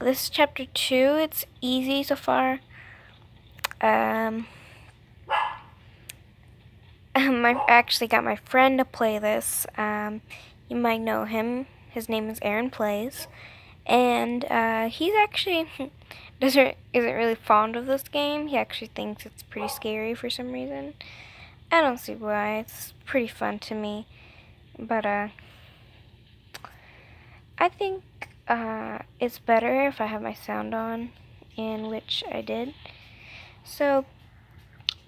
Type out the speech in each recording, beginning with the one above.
this is chapter 2. It's easy so far. I actually got my friend to play this. You might know him. His name is Aaron Plays, and he's actually isn't really fond of this game. He actually thinks it's pretty scary for some reason. I don't see why. It's pretty fun to me, but I think it's better if I have my sound on, in which I did. So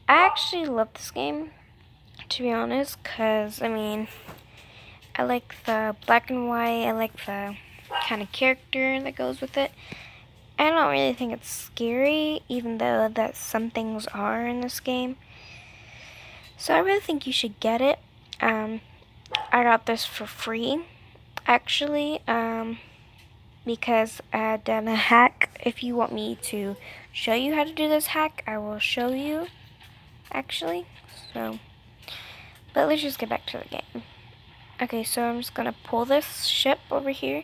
I actually love this game, to be honest, because I mean, I like the black and white. I like the kind of character that goes with it. I don't really think it's scary, even though that some things are in this game. So I really think you should get it. I got this for free, actually, because I had done a hack. If you want me to show you how to do this hack, I will show you, actually. So, but let's just get back to the game. Okay, so I'm just gonna pull this ship over here.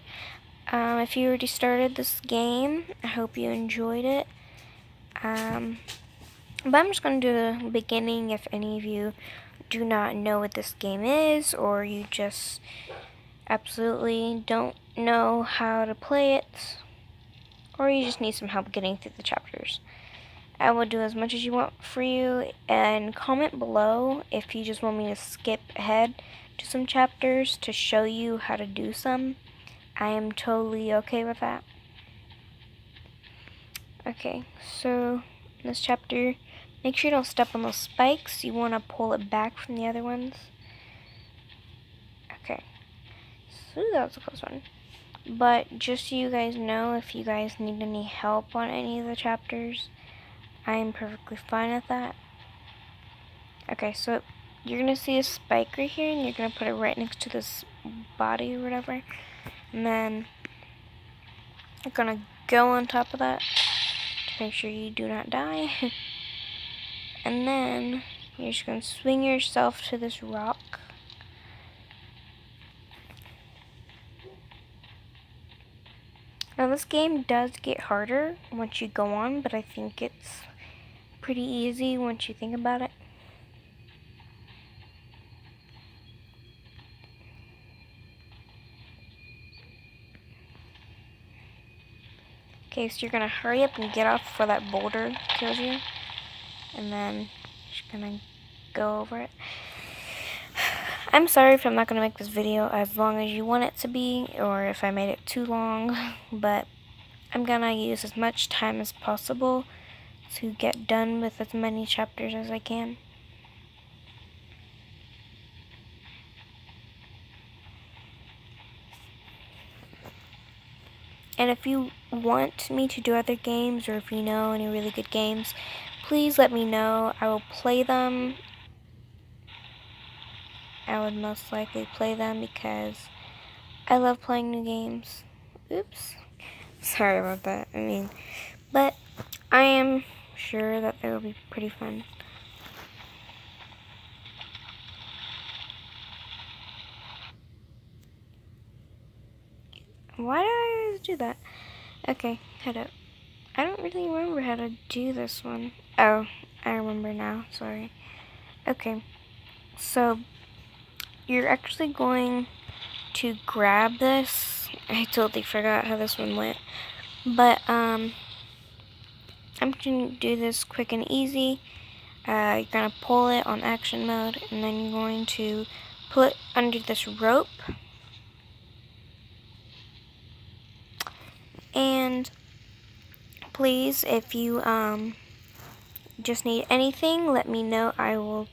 If you already started this game, I hope you enjoyed it. But I'm just going to do the beginning if any of you do not know what this game is, or you just absolutely don't know how to play it, or you just need some help getting through the chapters. I will do as much as you want for you, and comment below if you just want me to skip ahead to some chapters to show you how to do some. I am totally okay with that. Okay, so in this chapter, make sure you don't step on those spikes. You want to pull it back from the other ones. Okay, so that was a close one. But just so you guys know, if you guys need any help on any of the chapters, I am perfectly fine with that. Okay, so you're going to see a spike right here, and you're going to put it right next to this body or whatever. And then you're going to go on top of that to make sure you do not die. And then you're just going to swing yourself to this rock. Now this game does get harder once you go on, but I think it's pretty easy once you think about it. Okay, so you're going to hurry up and get off before that boulder kills you. And then you're just going to go over it. I'm sorry if I'm not going to make this video as long as you want it to be, or if I made it too long, but I'm going to use as much time as possible to get done with as many chapters as I can. And if you want me to do other games, or if you know any really good games, please let me know. I will play them. I would most likely play them because I love playing new games. Oops. Sorry about that. But I am sure that they will be pretty fun. Why did I always do that? Okay, head up. I don't really remember how to do this one. Oh, I remember now. Sorry. Okay, so you're actually going to grab this. I totally forgot how this one went. But, I'm going to do this quick and easy. You're going to pull it on action mode, and then you're going to pull it under this rope. And please, if you just need anything, let me know. I will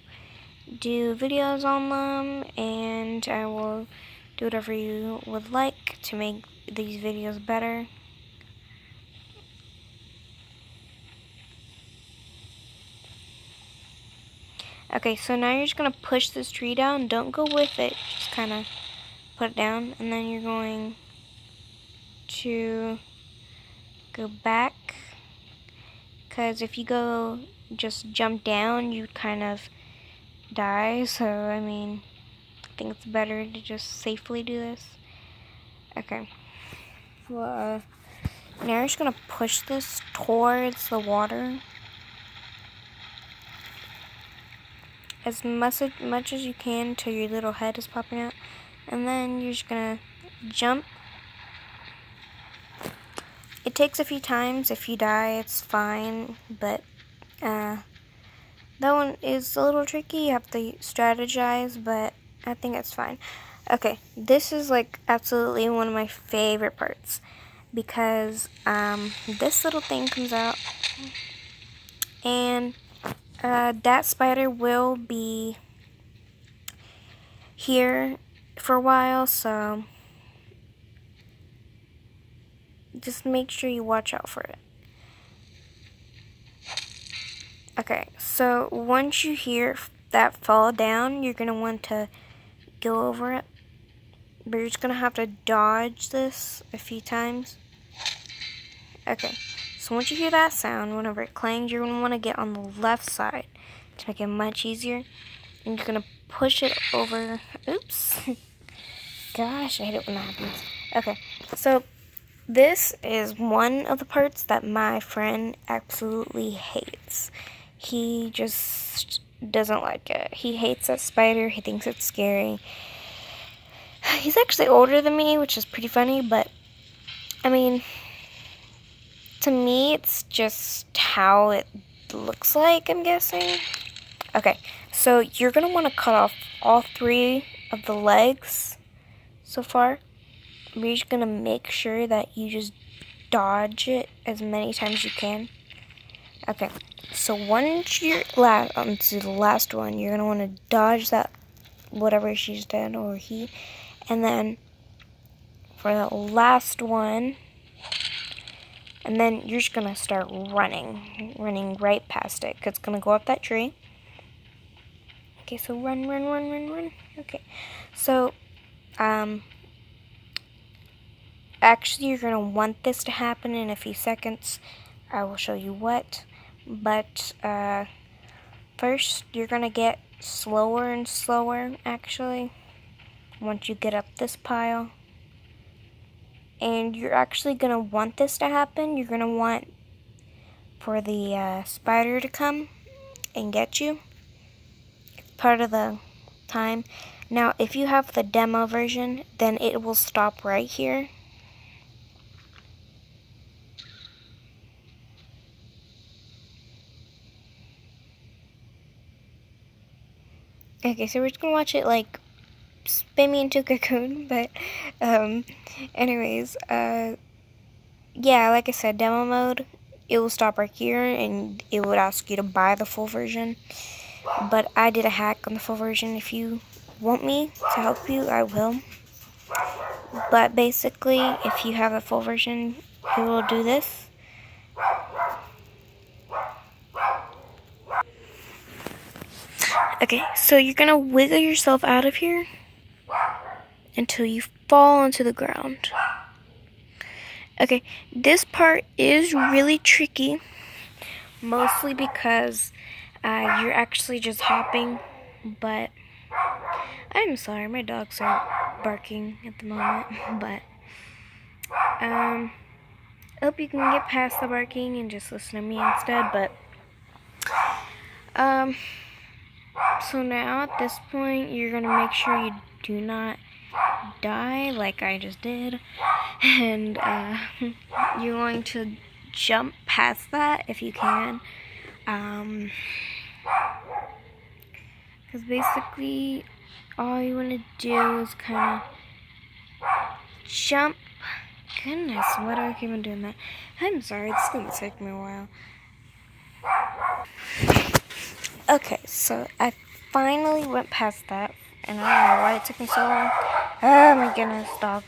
do videos on them, and I will do whatever you would like to make these videos better. Okay, so now you're just going to push this tree down. Don't go with it. Just kind of put it down. And then you're going to go back. Because if you go just jump down, you kind of die. So, I think it's better to just safely do this. Okay. Well, Now you're just gonna push this towards the water as much as you can till your little head is popping out, and then you're just gonna jump. It takes a few times. If you die, it's fine, but that one is a little tricky. You have to strategize, but I think it's fine. Okay, this is like absolutely one of my favorite parts, because this little thing comes out, and that spider will be here for a while, so just make sure you watch out for it. Okay, so once you hear that fall down, you're going to want to go over it, but you're just going to have to dodge this a few times. Okay, so once you hear that sound, whenever it clangs, you're going to want to get on the left side to make it much easier, and you're going to push it over. Oops. Gosh, I hate it when that happens. Okay, so this is one of the parts that my friend absolutely hates. He just doesn't like it. He hates that spider. He thinks it's scary. He's actually older than me, which is pretty funny, but I mean, to me, it's just how it looks like, I'm guessing. Okay, so you're going to want to cut off all 3 of the legs so far. You're just going to make sure that you just dodge it as many times as you can. Okay, so once you're onto the last one, you're going to want to dodge that, whatever she's done, or he. And then for the last one, and then you're just going to start running right past it, because it's going to go up that tree. Okay, so run. Okay, so, actually, you're going to want this to happen in a few seconds. I will show you what. But first, you're going to get slower and slower, actually, once you get up this pile. And you're actually going to want this to happen. You're going to want for the spider to come and get you. It's part of the time. Now, if you have the demo version, then it will stop right here. Okay, so we're just gonna watch it like spin me into a cocoon, but anyways, yeah, like I said, demo mode, it will stop right here, and it would ask you to buy the full version, but I did a hack on the full version. If you want me to help you, I will, but basically, if you have the full version, it will do this. Okay, so you're gonna wiggle yourself out of here until you fall onto the ground. Okay, this part is really tricky, mostly because you're actually just hopping, but I'm sorry, my dogs are barking at the moment, but I hope you can get past the barking and just listen to me instead, but so now at this point, you're gonna make sure you do not die like I just did, and you're going to jump past that if you can, because basically all you want to do is kind of jump. Goodness, why do I keep on doing that? I'm sorry, it's gonna take me a while. Okay, so I finally went past that, and I don't know why it took me so long. Oh my goodness, dog.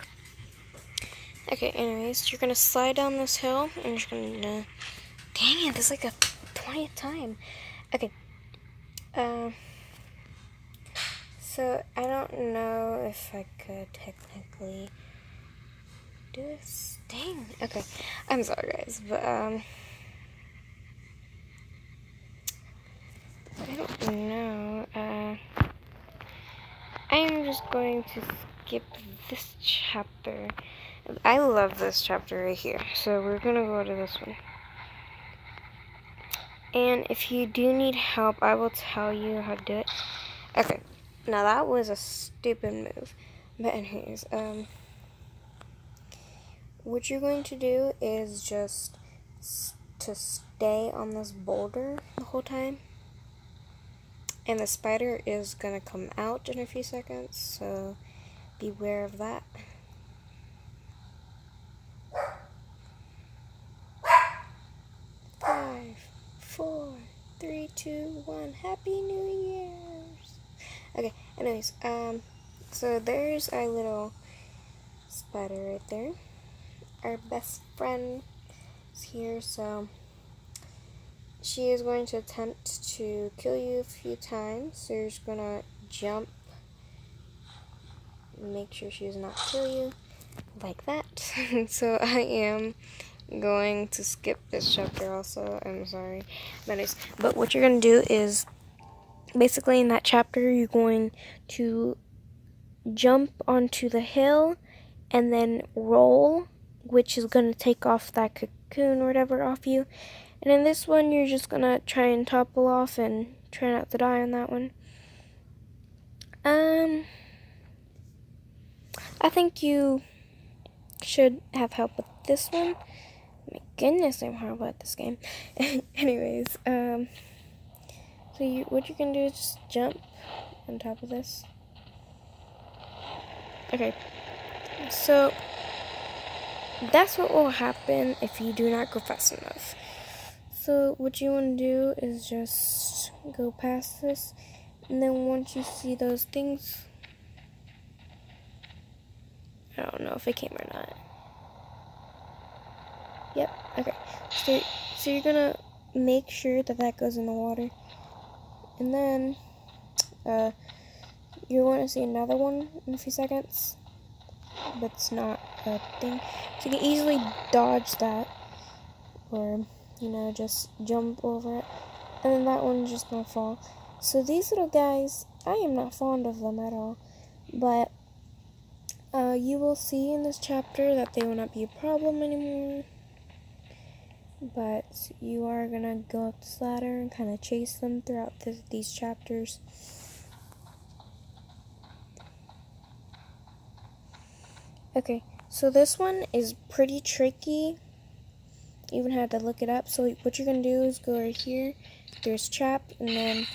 Okay, anyways, you're gonna slide down this hill, and you're gonna... Dang it, this is like the 20th time. Okay, so I don't know if I could technically do this. Dang, okay, I'm sorry guys, but I don't know, I'm just going to skip this chapter I love this chapter right here. So we're gonna go to this one. And if you do need help, I will tell you how to do it. Okay, now that was a stupid move. But anyways, what you're going to do is just to stay on this boulder the whole time. And the spider is gonna come out in a few seconds, so beware of that. Five, 4, 3, 2, 1. Happy New Year's. Okay, anyways, so there's our little spider right there. Our best friend is here, so she is going to attempt to kill you a few times. So you're just gonna jump, make sure she does not kill you, like that. So I am going to skip this chapter also. I'm sorry. But what you're going to do is, basically in that chapter, you're going to jump onto the hill and then roll, which is going to take off that cocoon or whatever off you. And in this one, you're just going to try and topple off and try not to die on that one. I think you should have help with this one. My goodness, I'm horrible at this game. Anyways, so what you can do is just jump on top of this. Okay, so that's what will happen if you do not go fast enough. So what you want to do is just go past this, and then once you see those things, I don't know if it came or not. Yep, okay. So you're gonna make sure that goes in the water. And then you're going to see another one in a few seconds. But it's not a thing. So you can easily dodge that. Or, just jump over it. And then that one's just gonna fall. So these little guys, I am not fond of them at all. But you will see in this chapter that they will not be a problem anymore. But you are gonna go up this ladder and kind of chase them throughout these chapters. Okay, so this one is pretty tricky. Even had to look it up. So what you're gonna do is go right here. There's trap, and then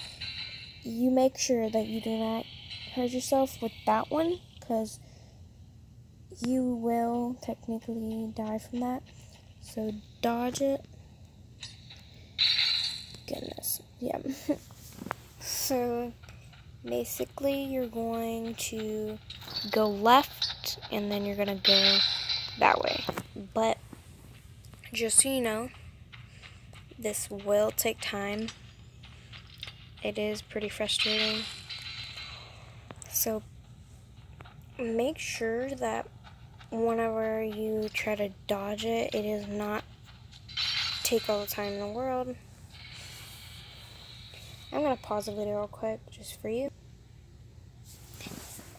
you make sure that you do not hurt yourself with that one, because you will technically die from that. So dodge it. Goodness, yeah. So basically you're going to go left and then you're gonna go that way. But just so you know, this will take time. It is pretty frustrating. So make sure that whenever you try to dodge it, it does not take all the time in the world. I'm going to pause the video real quick just for you.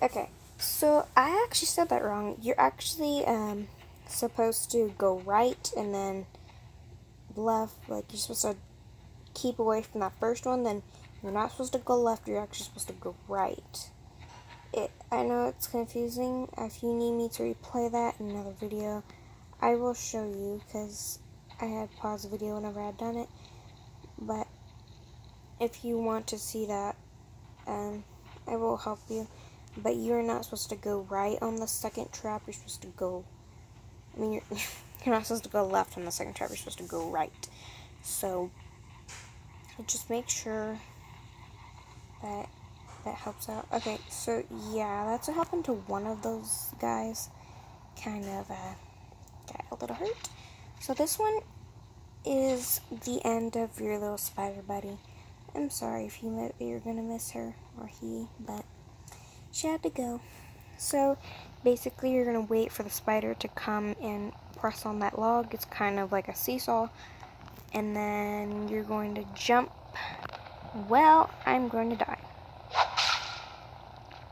Okay, so I actually said that wrong. You're actually supposed to go right and then left. Like, you're supposed to keep away from that first one. Then you're not supposed to go left. You're actually supposed to go right. I know it's confusing. If you need me to replay that in another video, I will show you, because I had paused the video whenever I had done it. But if you want to see that, I will help you. But you're not supposed to go right on the second trap. You're supposed to go, you're not supposed to go left on the second trap. You're supposed to go right. So just make sure that helps out. Okay, so yeah, that's what happened to one of those guys. Kind of got a little hurt. So this one is the end of your little spider buddy. I'm sorry if you're gonna miss her or he, but she had to go. So basically you're gonna wait for the spider to come and press on that log. It's kind of like a seesaw. And then you're going to jump. Well, I'm going to die.